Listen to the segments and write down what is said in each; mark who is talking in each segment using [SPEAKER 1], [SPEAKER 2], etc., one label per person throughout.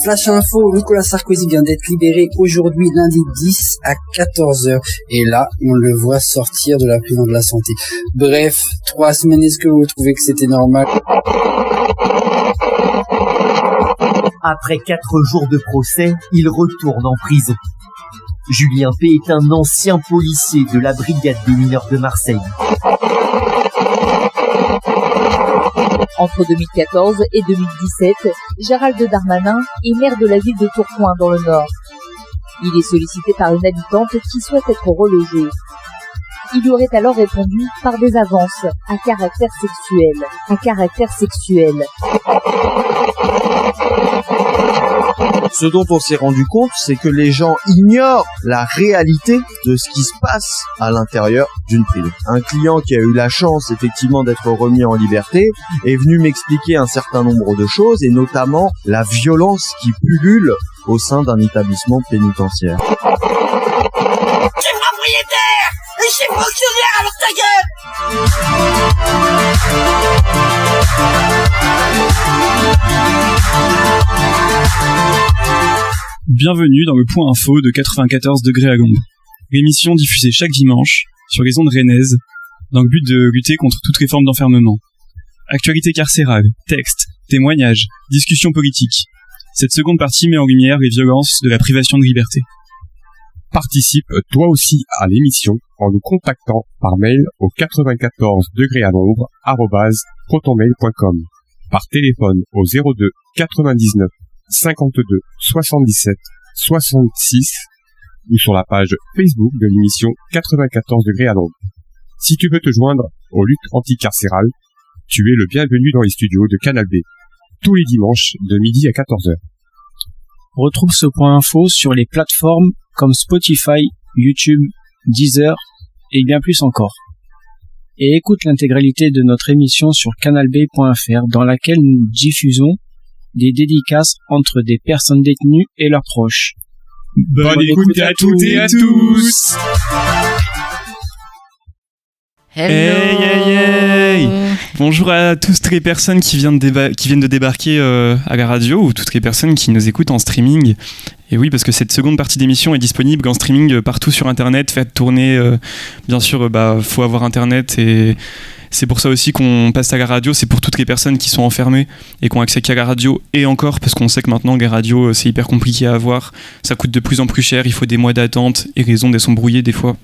[SPEAKER 1] Flash info, Nicolas Sarkozy vient d'être libéré aujourd'hui, lundi 10 à 14h. Et là, on le voit sortir de la prison de la santé. Bref, 3 semaines, est-ce que vous trouvez que c'était normal ?
[SPEAKER 2] Après 4 jours de procès, il retourne en prison. Julien P. est un ancien policier de la brigade des mineurs de Marseille.
[SPEAKER 3] Entre 2014 et 2017, Gérald Darmanin est maire de la ville de Tourcoing dans le Nord. Il est sollicité par une habitante qui souhaite être relogée. Il lui aurait alors répondu par des avances à caractère sexuel.
[SPEAKER 4] Ce dont on s'est rendu compte, c'est que les gens ignorent la réalité de ce qui se passe à l'intérieur d'une prison. Un client qui a eu la chance effectivement d'être remis en liberté est venu m'expliquer un certain nombre de choses et notamment la violence qui pullule au sein d'un établissement pénitentiaire.
[SPEAKER 5] T'es propriétaire et je suis fonctionnaire, alors ta gueule!
[SPEAKER 6] Bienvenue dans le Point Info de 94 degrés à Gombe. L'émission diffusée chaque dimanche sur les ondes rennaises dans le but de lutter contre toute réforme d'enfermement. Actualité carcérale, textes, témoignages, discussions politiques. Cette seconde partie met en lumière les violences de la privation de liberté.
[SPEAKER 7] Participe toi aussi à l'émission en nous contactant par mail au 94 degrés à l'ombre @protonmail.com, par téléphone au 02 99 52 77 66 ou sur la page Facebook de l'émission 94 degrés à l'ombre. Si tu veux te joindre aux luttes anticarcérales, tu es le bienvenu dans les studios de Canal B, tous les dimanches de midi à 14h.
[SPEAKER 8] Retrouve ce point info sur les plateformes comme Spotify, YouTube, Deezer et bien plus encore. Et écoute l'intégralité de notre émission sur canalb.fr dans laquelle nous diffusons des dédicaces entre des personnes détenues et leurs proches.
[SPEAKER 6] Bonne écoute à toutes et à tous. Hey. Bonjour à toutes les personnes qui viennent de débarquer à la radio ou toutes les personnes qui nous écoutent en streaming. Et oui, parce que cette seconde partie d'émission est disponible en streaming partout sur Internet. Faites tourner, bien sûr, faut avoir Internet et c'est pour ça aussi qu'on passe à la radio. C'est pour toutes les personnes qui sont enfermées et qui ont accès qu'à la radio et encore, parce qu'on sait que maintenant les radios c'est hyper compliqué à avoir. Ça coûte de plus en plus cher, il faut des mois d'attente et les ondes elles sont brouillées des fois.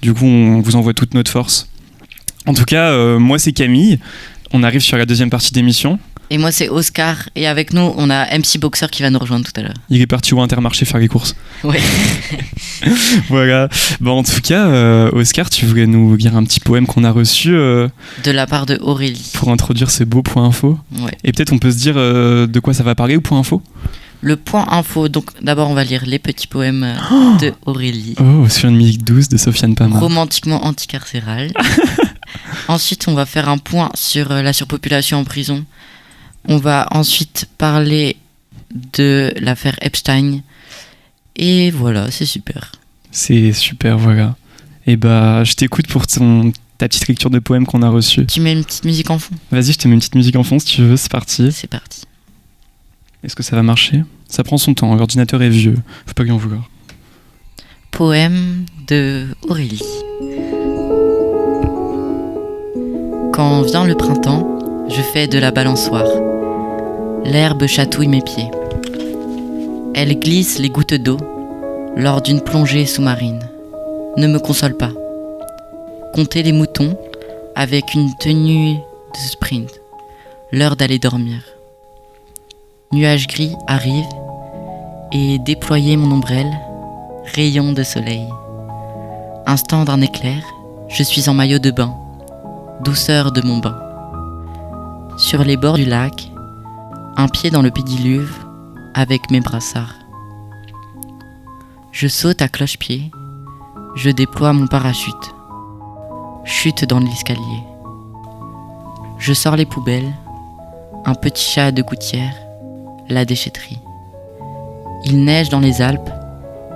[SPEAKER 6] Du coup, on vous envoie toute notre force. En tout cas, moi c'est Camille, on arrive sur la deuxième partie d'émission.
[SPEAKER 9] Et moi c'est Oscar, et avec nous on a MC Boxer qui va nous rejoindre tout à l'heure.
[SPEAKER 6] Il est parti au Intermarché faire les courses.
[SPEAKER 9] Ouais.
[SPEAKER 6] Voilà. Bon, en tout cas, Oscar, tu voulais nous lire un petit poème qu'on a reçu
[SPEAKER 9] de la part de Aurélie.
[SPEAKER 6] Pour introduire ce beau point info.
[SPEAKER 9] Ouais.
[SPEAKER 6] Et peut-être on peut se dire de quoi ça va parler au point info.
[SPEAKER 9] Le point info, donc d'abord on va lire les petits poèmes de Aurélie.
[SPEAKER 6] Oh, sur une musique douce de Sofiane Pamar.
[SPEAKER 9] Romantiquement anticarcérale. Ensuite, on va faire un point sur la surpopulation en prison. On va ensuite parler de l'affaire Epstein. Et voilà, c'est super.
[SPEAKER 6] C'est super, voilà. Et bah, je t'écoute pour ta petite lecture de poème qu'on a reçue.
[SPEAKER 9] Tu mets une petite musique en fond ?
[SPEAKER 6] Vas-y, je te mets une petite musique en fond si tu veux, c'est parti.
[SPEAKER 9] C'est parti.
[SPEAKER 6] Est-ce que ça va marcher ? Ça prend son temps, l'ordinateur est vieux. Faut pas lui en vouloir.
[SPEAKER 9] Poème de Aurélie. Quand vient le printemps, je fais de la balançoire. L'herbe chatouille mes pieds. Elle glisse les gouttes d'eau lors d'une plongée sous-marine. Ne me console pas. Compter les moutons avec une tenue de sprint. L'heure d'aller dormir. Nuage gris arrive et déployer mon ombrelle, rayon de soleil. Instant d'un éclair, je suis en maillot de bain. Douceur de mon bain. Sur les bords du lac, un pied dans le pédiluve avec mes brassards. Je saute à cloche-pied, je déploie mon parachute. Chute dans l'escalier. Je sors les poubelles, un petit chat de gouttière, la déchetterie. Il neige dans les Alpes,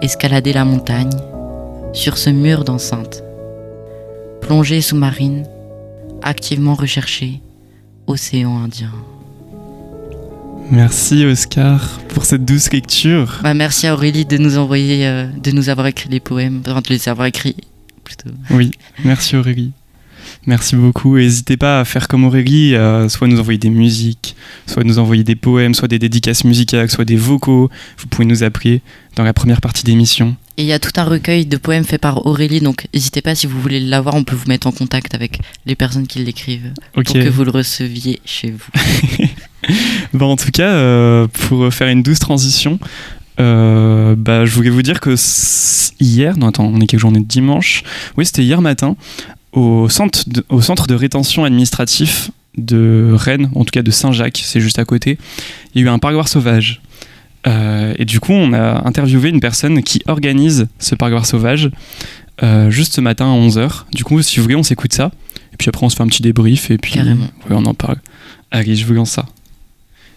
[SPEAKER 9] escalader la montagne, sur ce mur d'enceinte. Plongée sous-marine, activement recherchée, océan Indien.
[SPEAKER 6] Merci Oscar pour cette douce lecture.
[SPEAKER 9] Merci à Aurélie de nous avoir écrit les poèmes, de les avoir écrits plutôt.
[SPEAKER 6] Oui, merci Aurélie. Merci beaucoup. N'hésitez pas à faire comme Aurélie, soit nous envoyer des musiques, soit nous envoyer des poèmes, soit des dédicaces musicales, soit des vocaux. Vous pouvez nous appeler dans la première partie d'émission.
[SPEAKER 9] Et il y a tout un recueil de poèmes fait par Aurélie, donc n'hésitez pas, si vous voulez l'avoir, on peut vous mettre en contact avec les personnes qui l'écrivent pour que vous le receviez chez vous.
[SPEAKER 6] En tout cas, pour faire une douce transition, je voulais vous dire que hier, on est quelle journée de dimanche ? Oui, c'était hier matin, au centre de rétention administratif de Rennes, en tout cas de Saint-Jacques, c'est juste à côté, il y a eu un parloir sauvage. Et du coup, on a interviewé une personne qui organise ce parloir sauvage juste ce matin à 11h. Du coup, si vous voulez, on s'écoute ça. Et puis après, on se fait un petit débrief et puis on en parle. Allez, je vous lance ça.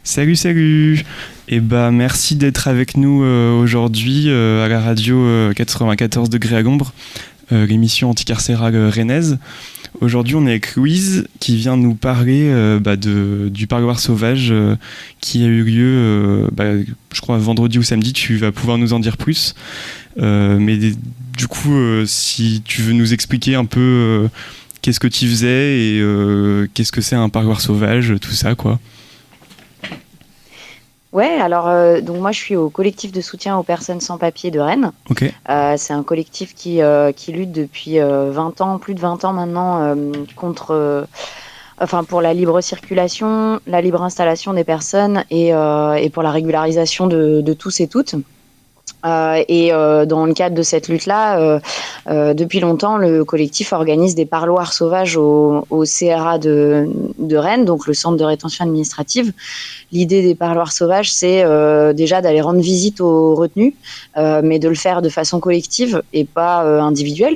[SPEAKER 6] Salut. Et merci d'être avec nous aujourd'hui à la radio 94 degrés à l'ombre, l'émission anticarcérale rennaise. Aujourd'hui, on est avec Louise qui vient nous parler du parloir sauvage qui a eu lieu, je crois, vendredi ou samedi. Tu vas pouvoir nous en dire plus. Mais du coup, si tu veux nous expliquer un peu qu'est-ce que tu faisais et qu'est-ce que c'est un parloir sauvage, tout ça, quoi.
[SPEAKER 10] Ouais, alors donc moi je suis au collectif de soutien aux personnes sans papier de Rennes.
[SPEAKER 6] Okay.
[SPEAKER 10] C'est un collectif qui lutte depuis 20 ans, plus de 20 ans maintenant, pour la libre circulation, la libre installation des personnes et pour la régularisation de tous et toutes. Dans le cadre de cette lutte-là, depuis longtemps, le collectif organise des parloirs sauvages au CRA de Rennes, donc le centre de rétention administrative. L'idée des parloirs sauvages, c'est déjà d'aller rendre visite aux retenus, mais de le faire de façon collective et pas individuelle.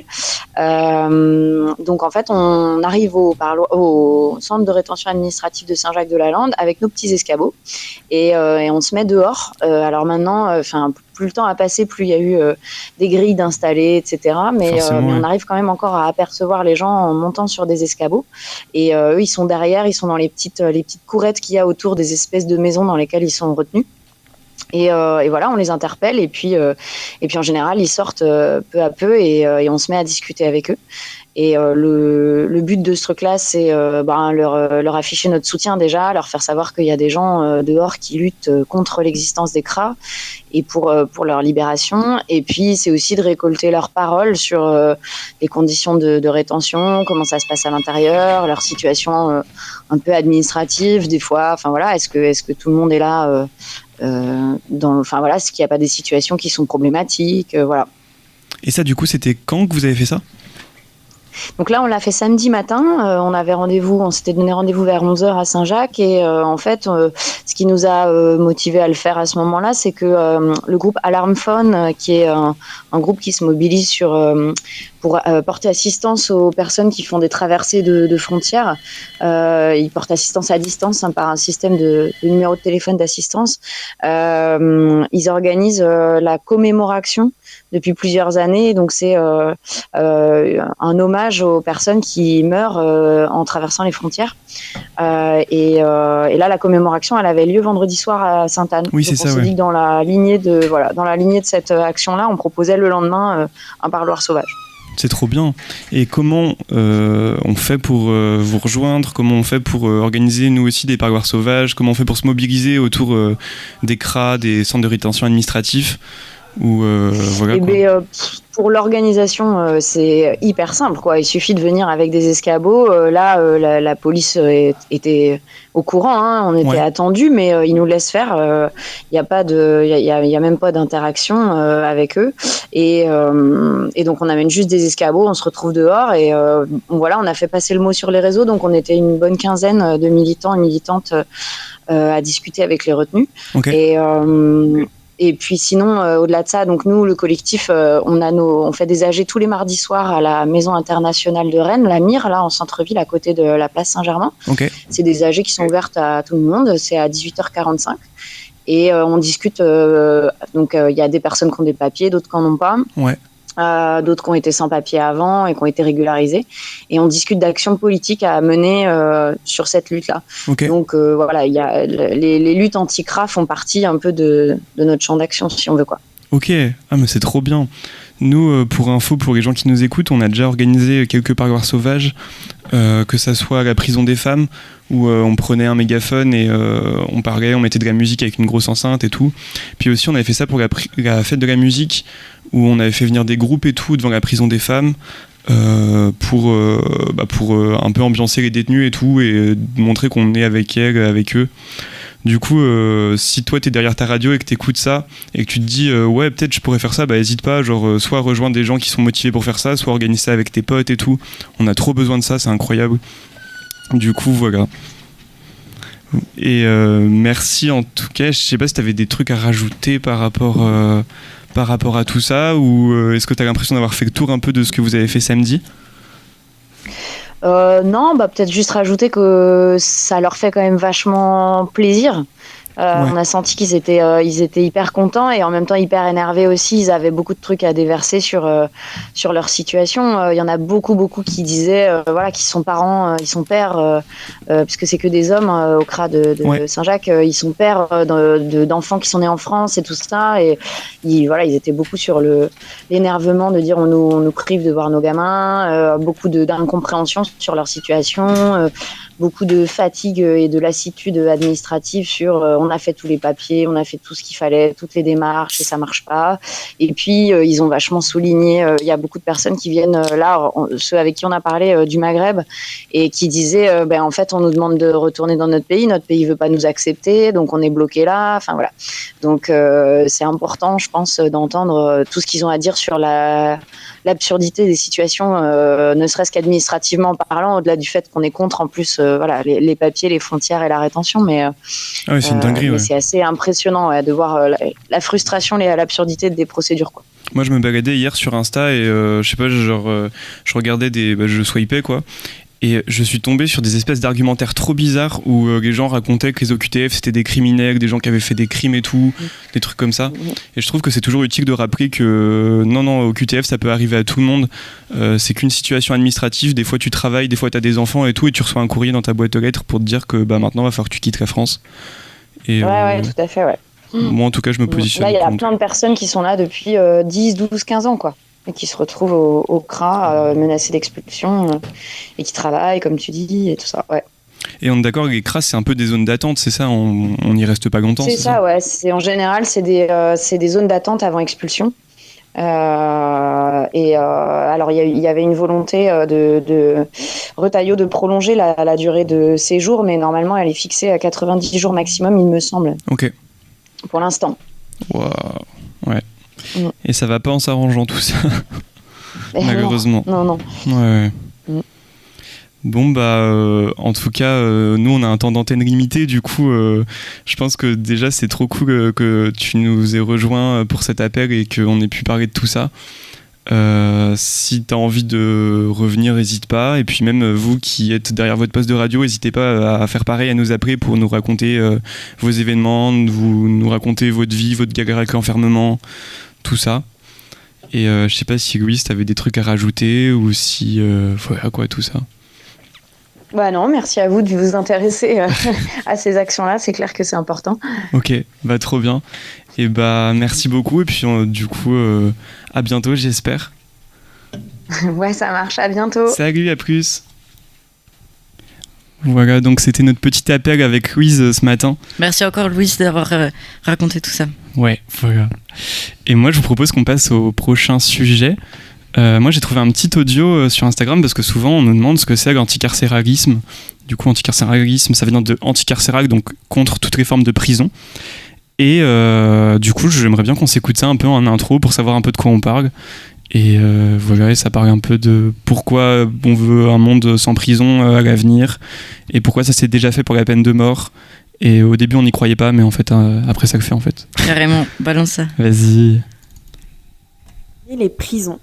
[SPEAKER 10] Donc en fait, on arrive au centre de rétention administrative de Saint-Jacques-de-la-Lande avec nos petits escabeaux et on se met dehors. Alors maintenant, plus le temps a passé, plus il y a eu des grilles d'installer, etc. Mais on arrive quand même encore à apercevoir les gens en montant sur des escabeaux. Et eux, ils sont derrière, ils sont dans les petites courettes qu'il y a autour des espèces de maisons dans lesquelles ils sont retenus. Et voilà, on les interpelle et puis en général, ils sortent peu à peu et on se met à discuter avec eux. Et le but de ce truc-là, c'est leur afficher notre soutien déjà, leur faire savoir qu'il y a des gens dehors qui luttent contre l'existence des CRA et pour leur libération. Et puis, c'est aussi de récolter leurs paroles sur les conditions de rétention, comment ça se passe à l'intérieur, leur situation un peu administrative des fois. Enfin voilà, est-ce que tout le monde est là est-ce qu'il n'y a pas des situations qui sont problématiques, voilà.
[SPEAKER 6] Et ça, du coup, c'était quand que vous avez fait ça ?
[SPEAKER 10] Donc là, on l'a fait samedi matin. On s'était donné rendez-vous vers 11h à Saint-Jacques. Et en fait, ce qui nous a motivé à le faire à ce moment-là, c'est que le groupe Alarmphone, qui est un groupe qui se mobilise pour porter assistance aux personnes qui font des traversées de frontières, ils portent assistance à distance par un système de numéro de téléphone d'assistance. Ils organisent la commémoration depuis plusieurs années. Donc c'est un hommage aux personnes qui meurent en traversant les frontières. Et là, la commémoration, elle avait lieu vendredi soir à Sainte-Anne.
[SPEAKER 6] Oui, c'est ça.
[SPEAKER 10] On s'est dit que dans la lignée de cette action-là, on proposait le lendemain un parloir sauvage.
[SPEAKER 6] C'est trop bien. Et comment on fait pour vous rejoindre ? Comment on fait pour organiser nous aussi des parloirs sauvages ? Comment on fait pour se mobiliser autour des CRA, des centres de rétention administratifs ?
[SPEAKER 10] Pour l'organisation, c'est hyper simple, quoi. Il suffit de venir avec des escabeaux. La police était au courant, hein. On était attendus, mais ils nous laissent faire. Il y a même pas d'interaction avec eux. Et donc on amène juste des escabeaux, on se retrouve dehors et on a fait passer le mot sur les réseaux. Donc on était une bonne quinzaine de militants et militantes à discuter avec les retenus. Okay. Et puis sinon, au-delà de ça, donc nous, le collectif, on fait des AG tous les mardis soirs à la Maison internationale de Rennes, la Mire, là en centre-ville, à côté de la place Saint-Germain. Okay. C'est des AG qui sont ouvertes à tout le monde, c'est à 18h45. Et on discute, donc il y a des personnes qui ont des papiers, d'autres qui n'en ont pas. Ouais. d'autres qui ont été sans papier avant et qui ont été régularisés. Et on discute d'actions politiques à mener sur cette lutte-là.
[SPEAKER 6] Okay.
[SPEAKER 10] Donc voilà, il y a les luttes anti-CRA font partie un peu de notre champ d'action, si on veut, quoi.
[SPEAKER 6] Ok, ah mais c'est trop bien. Nous, pour info, pour les gens qui nous écoutent, on a déjà organisé quelques parloirs sauvages, que ça soit à la prison des femmes, où on prenait un mégaphone et on parlait, on mettait de la musique avec une grosse enceinte et tout. Puis aussi, on avait fait ça pour la fête de la musique, où on avait fait venir des groupes et tout devant la prison des femmes, pour un peu ambiancer les détenus et tout, et montrer qu'on est avec elles, avec eux. Du coup, si toi t'es derrière ta radio et que t'écoutes ça et que tu te dis ouais, peut-être je pourrais faire ça, bah hésite pas, genre soit rejoindre des gens qui sont motivés pour faire ça, soit organiser ça avec tes potes et tout. On a trop besoin de ça, c'est incroyable. Du coup, voilà. Et merci en tout cas. Je sais pas si t'avais des trucs à rajouter par rapport à tout ça, ou est-ce que t'as l'impression d'avoir fait le tour un peu de ce que vous avez fait samedi ?
[SPEAKER 10] Non, peut-être juste rajouter que ça leur fait quand même vachement plaisir. Ouais. On a senti qu'ils étaient hyper contents et en même temps hyper énervés aussi. Ils avaient beaucoup de trucs à déverser sur leur situation. Il y en a beaucoup qui disaient qu'ils sont parents, ils sont pères, puisque c'est que des hommes au CRA de Saint-Jacques. Ils sont pères d'enfants qui sont nés en France et tout ça. Et ils étaient beaucoup sur l'énervement de dire on nous prive de voir nos gamins. Beaucoup d'incompréhension sur leur situation. Beaucoup de fatigue et de lassitude administrative sur on a fait tous les papiers, on a fait tout ce qu'il fallait, toutes les démarches et ça marche pas. Et puis ils ont vachement souligné, il y a beaucoup de personnes qui viennent là, ceux avec qui on a parlé du Maghreb et qui disaient en fait on nous demande de retourner dans notre pays veut pas nous accepter, donc on est bloqué là. Enfin voilà. Donc c'est important, je pense, d'entendre tout ce qu'ils ont à dire sur l'absurdité des situations, ne serait-ce qu'administrativement parlant, au-delà du fait qu'on est contre en plus les papiers, les frontières et la rétention, mais
[SPEAKER 6] c'est une dinguerie,
[SPEAKER 10] c'est assez impressionnant de voir la frustration et l'absurdité des procédures, quoi.
[SPEAKER 6] Moi je me baladais hier sur Insta et je sais pas, je regardais je swipais quoi. Et je suis tombé sur des espèces d'argumentaires trop bizarres où les gens racontaient que les OQTF c'était des criminels, des gens qui avaient fait des crimes et tout, des trucs comme ça. Et je trouve que c'est toujours utile de rappeler que non, OQTF ça peut arriver à tout le monde. C'est qu'une situation administrative. Des fois tu travailles, des fois t'as des enfants et tout, et tu reçois un courrier dans ta boîte aux lettres pour te dire que maintenant va falloir que tu quittes la France. Et,
[SPEAKER 10] ouais, tout à fait, ouais.
[SPEAKER 6] Moi en tout cas je me positionne.
[SPEAKER 10] Là il y a plein de personnes qui sont là depuis 10, 12, 15 ans, quoi. Et qui se retrouvent au CRA menacés d'expulsion et qui travaillent, comme tu dis, et tout ça, ouais.
[SPEAKER 6] Et on est d'accord, les CRA, c'est un peu des zones d'attente, c'est ça, on n'y reste pas longtemps.
[SPEAKER 10] C'est ça, ouais. En général, c'est des zones d'attente avant expulsion. Alors, il y avait une volonté de Retailleau de prolonger la durée de séjour, mais normalement, elle est fixée à 90 jours maximum, il me semble.
[SPEAKER 6] Ok.
[SPEAKER 10] Pour l'instant.
[SPEAKER 6] Waouh, ouais. Et ça va pas en s'arrangeant tout ça, malheureusement.
[SPEAKER 10] Non.
[SPEAKER 6] Ouais. Bon en tout cas, nous on a un temps d'antenne limité, du coup, je pense que déjà c'est trop cool que tu nous aies rejoints pour cet appel et qu'on ait pu parler de tout ça. Si t'as envie de revenir, n'hésite pas. Et puis même vous qui êtes derrière votre poste de radio, n'hésitez pas à faire pareil, à nous appeler pour nous raconter vos événements, nous raconter votre vie, votre galère avec l'enfermement, tout ça. Et je sais pas si Louise t'avais des trucs à rajouter ou si voilà quoi, tout ça.
[SPEAKER 10] Non, merci à vous de vous intéresser à ces actions-là, c'est clair que c'est important.
[SPEAKER 6] Ok, trop bien. Et merci beaucoup et puis du coup à bientôt, j'espère.
[SPEAKER 10] Ouais, ça marche, à bientôt.
[SPEAKER 6] Salut, à plus. Voilà, donc c'était notre petit appel avec Louise ce matin.
[SPEAKER 9] Merci encore Louise d'avoir raconté tout ça.
[SPEAKER 6] Ouais, voilà. Et moi je vous propose qu'on passe au prochain sujet. Moi j'ai trouvé un petit audio sur Instagram parce que souvent on nous demande ce que c'est l'anticarcéralisme. Du coup anticarcéralisme ça vient de anticarcéral, donc contre toutes les formes de prison. Et du coup j'aimerais bien qu'on s'écoute ça un peu en intro pour savoir un peu de quoi on parle. Et voilà, et ça parle un peu de pourquoi on veut un monde sans prison à l'avenir et pourquoi ça s'est déjà fait pour la peine de mort. Et au début on n'y croyait pas, mais en fait après ça le fait en fait.
[SPEAKER 9] Carrément, balance ça.
[SPEAKER 6] Vas-y.
[SPEAKER 11] Les prisons.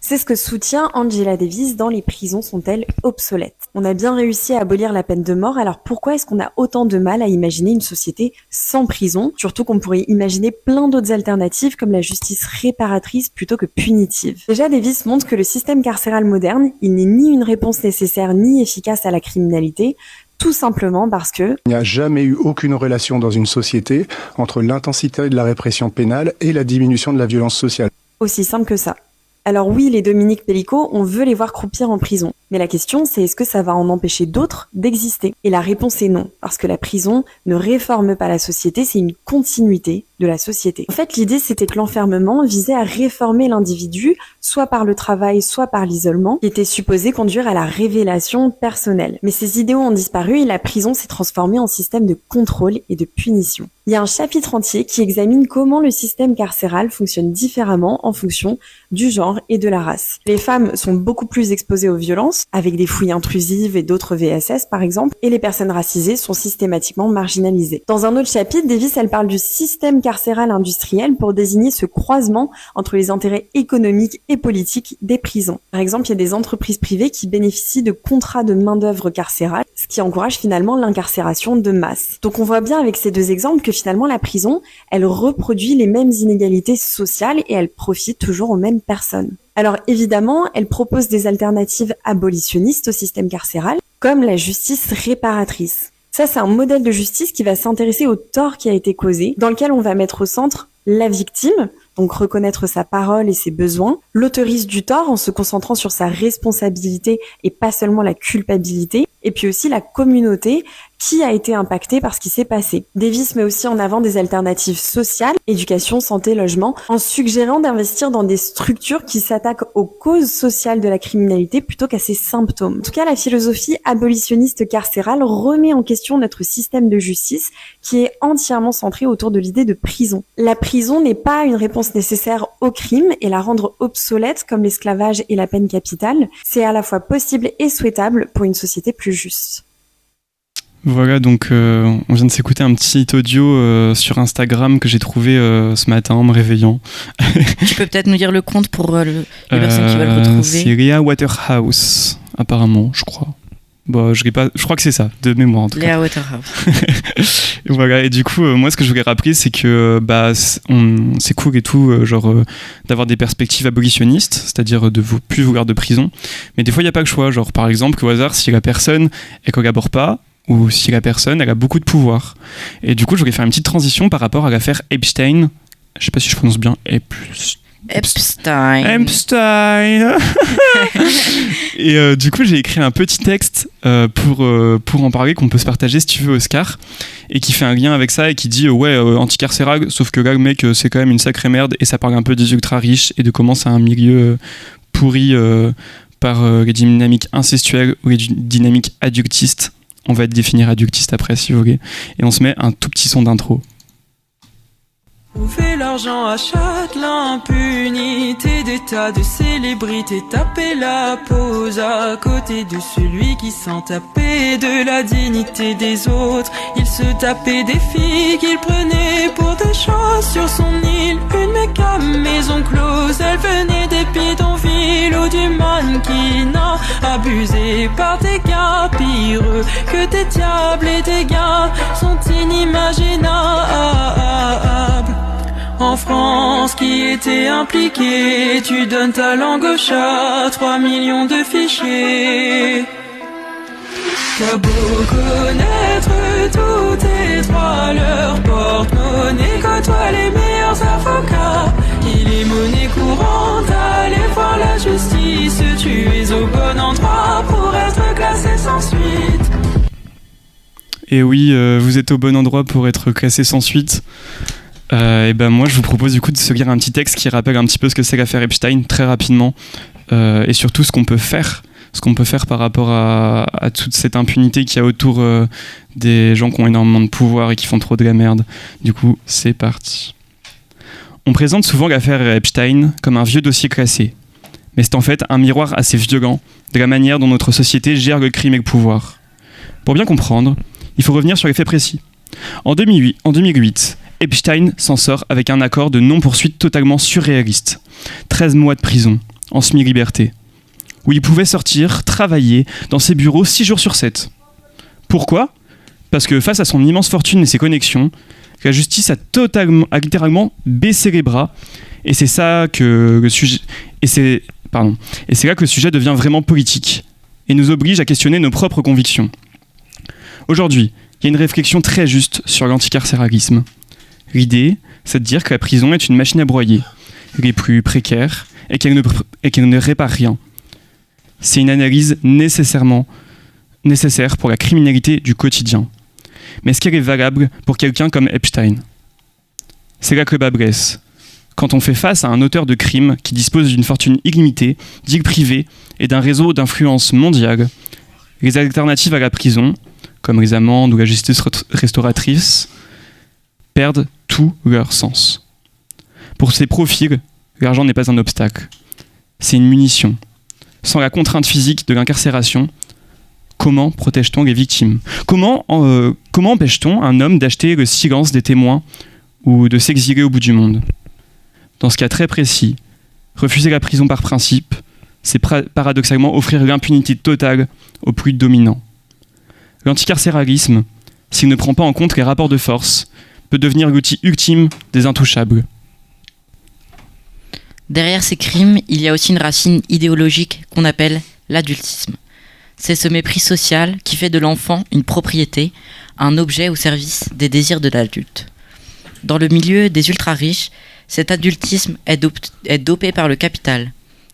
[SPEAKER 11] C'est ce que soutient Angela Davis dans Les prisons sont-elles obsolètes ? On a bien réussi à abolir la peine de mort, alors pourquoi est-ce qu'on a autant de mal à imaginer une société sans prison ? Surtout qu'on pourrait imaginer plein d'autres alternatives comme la justice réparatrice plutôt que punitive. Déjà, Davis montre que le système carcéral moderne, il n'est ni une réponse nécessaire ni efficace à la criminalité, tout simplement parce que
[SPEAKER 12] il n'y a jamais eu aucune relation dans une société entre l'intensité de la répression pénale et la diminution de la violence sociale.
[SPEAKER 11] Aussi simple que ça. Alors oui, les Dominique Pellicot, on veut les voir croupir en prison. Mais la question, c'est est-ce que ça va en empêcher d'autres d'exister ? Et la réponse est non, parce que la prison ne réforme pas la société, c'est une continuité de la société. En fait, l'idée, c'était que l'enfermement visait à réformer l'individu, soit par le travail, soit par l'isolement, qui était supposé conduire à la révélation personnelle. Mais ces idéaux ont disparu et la prison s'est transformée en système de contrôle et de punition. Il y a un chapitre entier qui examine comment le système carcéral fonctionne différemment en fonction du genre et de la race. Les femmes sont beaucoup plus exposées aux violences, avec des fouilles intrusives et d'autres VSS par exemple, et les personnes racisées sont systématiquement marginalisées. Dans un autre chapitre, Davis, elle parle du système carcéral industriel pour désigner ce croisement entre les intérêts économiques et politiques des prisons. Par exemple, il y a des entreprises privées qui bénéficient de contrats de main-d'œuvre carcérale, ce qui encourage finalement l'incarcération de masse. Donc on voit bien avec ces deux exemples que finalement la prison, elle reproduit les mêmes inégalités sociales et elle profite toujours aux mêmes personnes. Alors évidemment, elle propose des alternatives abolitionnistes au système carcéral, comme la justice réparatrice. Ça, c'est un modèle de justice qui va s'intéresser au tort qui a été causé, dans lequel on va mettre au centre la victime, donc reconnaître sa parole et ses besoins, l'auteuriste du tort en se concentrant sur sa responsabilité et pas seulement la culpabilité, et puis aussi la communauté qui a été impactée par ce qui s'est passé. Davis met aussi en avant des alternatives sociales, éducation, santé, logement, en suggérant d'investir dans des structures qui s'attaquent aux causes sociales de la criminalité plutôt qu'à ses symptômes. En tout cas, la philosophie abolitionniste carcérale remet en question notre système de justice qui est entièrement centré autour de l'idée de prison. La prison n'est pas une réponse nécessaire au crime et la rendre obsolète comme l'esclavage et la peine capitale, c'est à la fois possible et souhaitable pour une société plus juste.
[SPEAKER 6] Voilà, donc on vient de s'écouter un petit audio sur Instagram que j'ai trouvé ce matin en me réveillant.
[SPEAKER 9] Tu peux peut-être nous dire le compte pour les personnes qui veulent retrouver.
[SPEAKER 6] C'est Rhea Waterhouse, apparemment, je crois. Bon, je crois que c'est ça, de mémoire en tout cas.
[SPEAKER 9] Rhea Waterhouse.
[SPEAKER 6] Voilà, et du coup, moi ce que je voulais rappeler, c'est que c'est cool et tout, d'avoir des perspectives abolitionnistes, c'est-à-dire de plus vouloir de prison. Mais des fois, il n'y a pas le choix. Genre, par exemple, au hasard, si la personne elle collabore pas, ou si la personne elle a beaucoup de pouvoir. Et du coup, je voulais faire une petite transition par rapport à l'affaire Epstein. Je sais pas si je prononce bien. Epstein. Et du coup, j'ai écrit un petit texte pour en parler, qu'on peut se partager si tu veux, Oscar, et qui fait un lien avec ça et qui dit anticarcéral, sauf que là, le mec, c'est quand même une sacrée merde, et ça parle un peu des ultra riches et de comment c'est un milieu pourri par les dynamiques incestuelles ou les dynamiques adductistes. On va définir adductiste après si vous voulez. Et on se met un tout petit son d'intro.
[SPEAKER 13] Où fait l'argent achète l'impunité des tas de célébrités. Taper la pose à côté de celui qui s'en tapait de la dignité des autres. Il se tapait des filles qu'il prenait pour des choses sur son île. Une méga maison close, elle venait des bidonvilles ou du mannequinat. Abusé par des gars pires que des diables et des gars sont inimaginables. En France, qui était impliqué, tu donnes ta langue au chat, 3 millions de fichiers. T'as beau connaître tous tes droits, leur porte-monnaie côtoie les meilleurs avocats. Il est monnaie courante, allez voir la justice, tu es au bon endroit pour être classé sans suite.
[SPEAKER 6] Et oui, vous êtes au bon endroit pour être classé sans suite. Et ben moi je vous propose du coup de se lire un petit texte qui rappelle un petit peu ce que c'est l'affaire Epstein très rapidement, et surtout ce qu'on peut faire par rapport à toute cette impunité qu'il y a autour des gens qui ont énormément de pouvoir et qui font trop de la merde. Du coup c'est parti. On présente souvent l'affaire Epstein comme un vieux dossier classé, mais c'est en fait un miroir assez violent de la manière dont notre société gère le crime et le pouvoir. Pour bien comprendre, il faut revenir sur les faits précis. En 2008, Epstein s'en sort avec un accord de non-poursuite totalement surréaliste. 13 mois de prison. en semi-liberté, où il pouvait sortir, travailler dans ses bureaux 6 jours sur 7. Pourquoi ? Parce que face à son immense fortune et ses connexions, la justice a littéralement baissé les bras, et c'est là que le sujet devient vraiment politique, et nous oblige à questionner nos propres convictions. Aujourd'hui, il y a une réflexion très juste sur l'anticarcéralisme. L'idée, c'est de dire que la prison est une machine à broyer, les plus précaires, et qu'elle ne répare rien. C'est une analyse nécessaire pour la criminalité du quotidien. Mais est-ce qu'elle est valable pour quelqu'un comme Epstein ? C'est là que le bas blesse. Quand on fait face à un auteur de crime qui dispose d'une fortune illimitée, d'îles privées et d'un réseau d'influence mondiale, les alternatives à la prison, comme les amendes ou la justice restauratrice, perdent tout leur sens. Pour ces profils, l'argent n'est pas un obstacle, c'est une munition. Sans la contrainte physique de l'incarcération, comment protège-t-on les victimes ? Comment empêche-t-on un homme d'acheter le silence des témoins ou de s'exiler au bout du monde ? Dans ce cas très précis, refuser la prison par principe, c'est paradoxalement offrir l'impunité totale aux plus dominants. L'anticarcéralisme, s'il ne prend pas en compte les rapports de force, peut devenir l'outil ultime des intouchables.
[SPEAKER 9] Derrière ces crimes, il y a aussi une racine idéologique qu'on appelle l'adultisme. C'est ce mépris social qui fait de l'enfant une propriété, un objet au service des désirs de l'adulte. Dans le milieu des ultra-riches, cet adultisme est dopé par le capital.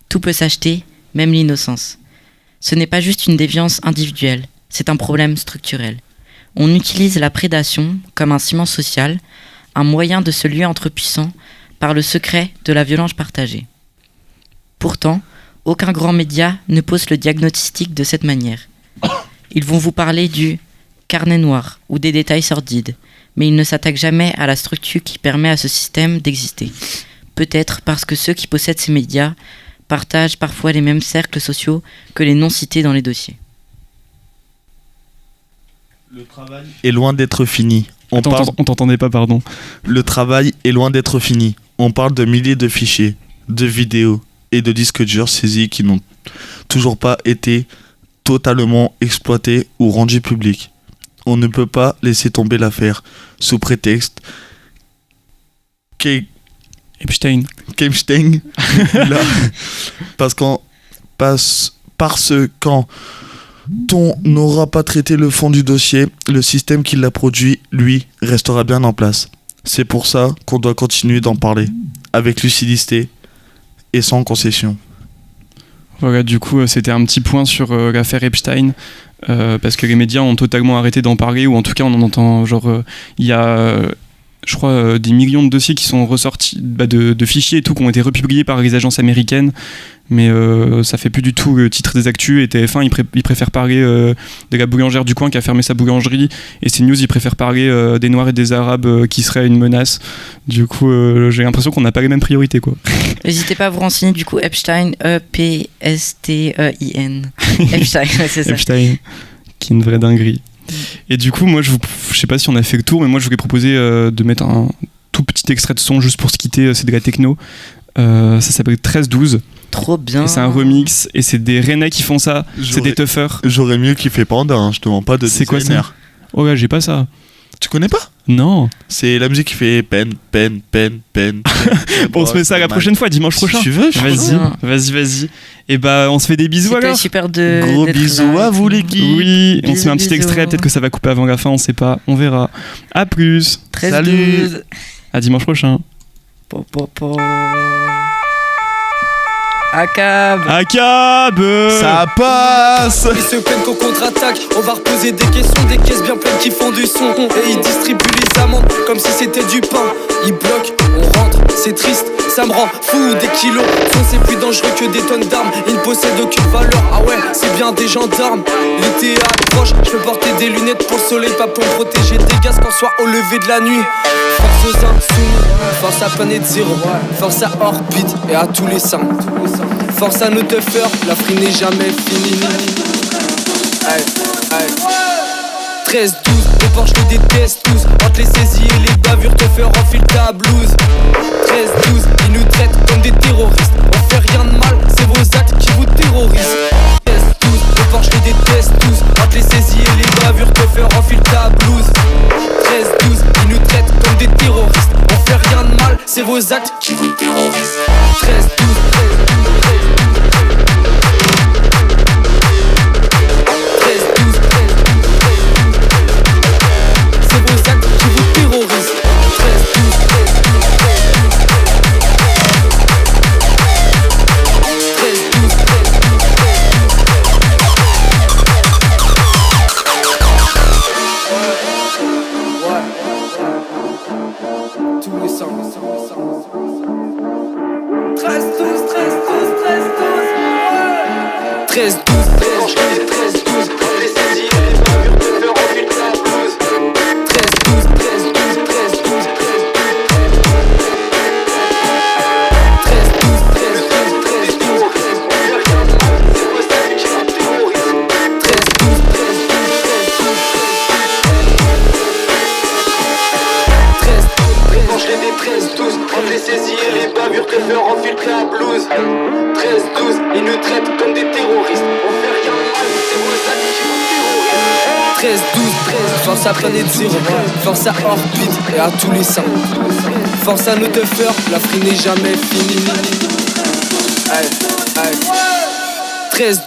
[SPEAKER 9] Tout peut s'acheter, même l'innocence. Ce n'est pas juste une déviance individuelle, c'est un problème structurel. On utilise la prédation comme un ciment social, un moyen de se lier entre puissants par le secret de la violence partagée. Pourtant, aucun grand média ne pose le diagnostic de cette manière. Ils vont vous parler du carnet noir ou des détails sordides, mais ils ne s'attaquent jamais à la structure qui permet à ce système d'exister. Peut-être parce que ceux qui possèdent ces médias partagent parfois les mêmes cercles sociaux que les non cités dans les dossiers.
[SPEAKER 14] Le travail est loin d'être fini.
[SPEAKER 6] On t'entendait pas, pardon.
[SPEAKER 14] Le travail est loin d'être fini. On parle de milliers de fichiers, de vidéos et de disques durs saisis qui n'ont toujours pas été totalement exploités ou rendus publics. On ne peut pas laisser tomber l'affaire sous prétexte
[SPEAKER 6] Epstein.
[SPEAKER 14] Là, parce qu'en on n'aura pas traité le fond du dossier, le système qui l'a produit, lui, restera bien en place. C'est pour ça qu'on doit continuer d'en parler, avec lucidité et sans concession.
[SPEAKER 6] Voilà, du coup, c'était un petit point sur l'affaire Epstein, parce que les médias ont totalement arrêté d'en parler, ou en tout cas, on en entend, il y a... je crois, des millions de dossiers qui sont ressortis, de fichiers et tout, qui ont été republiés par les agences américaines, mais ça fait plus du tout le titre des actus, et TF1, ils préfèrent parler de la boulangère du coin qui a fermé sa boulangerie, et CNews, ils préfèrent parler des Noirs et des Arabes qui seraient une menace. Du coup, j'ai l'impression qu'on n'a pas les mêmes priorités, quoi.
[SPEAKER 9] N'hésitez pas à vous renseigner, du coup, Epstein, E-P-S-T-E-I-N. Epstein, c'est ça.
[SPEAKER 6] Epstein, qui est une vraie dinguerie. Et du coup, moi, je sais pas si on a fait le tour, mais moi, je voulais proposer de mettre un tout petit extrait de son juste pour se quitter. C'est de la techno. Ça s'appelle 13-12.
[SPEAKER 9] Trop bien.
[SPEAKER 6] Et c'est un remix. Et c'est des Rennais qui font ça. C'est des tuffers.
[SPEAKER 14] J'aurais mieux kiffé Panda, hein. Je te mens pas de
[SPEAKER 6] c'est quoi ça? Oh là, j'ai pas ça.
[SPEAKER 14] Tu connais pas?
[SPEAKER 6] Non.
[SPEAKER 14] C'est la musique qui fait pen.
[SPEAKER 6] On se fait ça la prochaine fois, dimanche prochain.
[SPEAKER 14] Si tu veux,
[SPEAKER 6] vas-y. Et on se fait des bisous alors.
[SPEAKER 9] C'était super de.
[SPEAKER 14] Gros bisous à vous l'équipe.
[SPEAKER 6] Oui, on se met un petit extrait, peut-être que ça va couper avant la fin, on sait pas, on verra. À plus.
[SPEAKER 14] Salut.
[SPEAKER 6] À dimanche prochain.
[SPEAKER 9] ACAB.
[SPEAKER 14] Ça passe.
[SPEAKER 15] Ils se plaignent qu'on contre-attaque. On va reposer des questions, des caisses bien pleines qui font du son. Et ils distribuent les amendes comme si c'était du pain. Ils bloquent, on rentre, c'est triste, ça me rend fou. Des kilos, c'est plus dangereux que des tonnes d'armes. Ils ne possèdent aucune valeur, ah ouais, c'est bien des gendarmes. L'été approche, je peux porter des lunettes pour le soleil, pas pour me protéger des gaz quand soit au lever de la nuit. Force aux insoumis, force à planète zéro, force à orbite et à tous les saints. Force à nos tuffers, la free n'est jamais finie. 13-12, les Porsche les détestent tous. Entre les saisies et les bavures, tuffers enfile ta blouse. 13-12, ils nous traitent comme des terroristes. On fait rien de mal, c'est vos vos actes qui vous terrorisent. 13, 12, 13, 12, 13. C'est vos actes qui vous terrorisent. 13, 12, 13, 13, 12, 13. Tous les sangs. 13, 12, 13, 12, 13, 12. 13, 12, 13, 13, 12. Les saisies, les bavures te feront vite la blouse. 13, 12, 13, 12, 13, 12, 13, 12, 13, 12, 13, 12. C'est vos sacs qui vous terrorisent. 13, 12, 13, 12, 13, 12. 13, répanche-les des 13, 12. Entre les saisies et les bavures te feront vite la blouse. 13, 12, ils nous traitent comme des terroristes. On fait rien de mal, c'est vos sacs qui vous terrorisent. 13, 12, 13, force à planète zéro, force à orbite et à tous les sangs. Force à nos teufeurs, la free n'est jamais finie. Allez, allez. 13,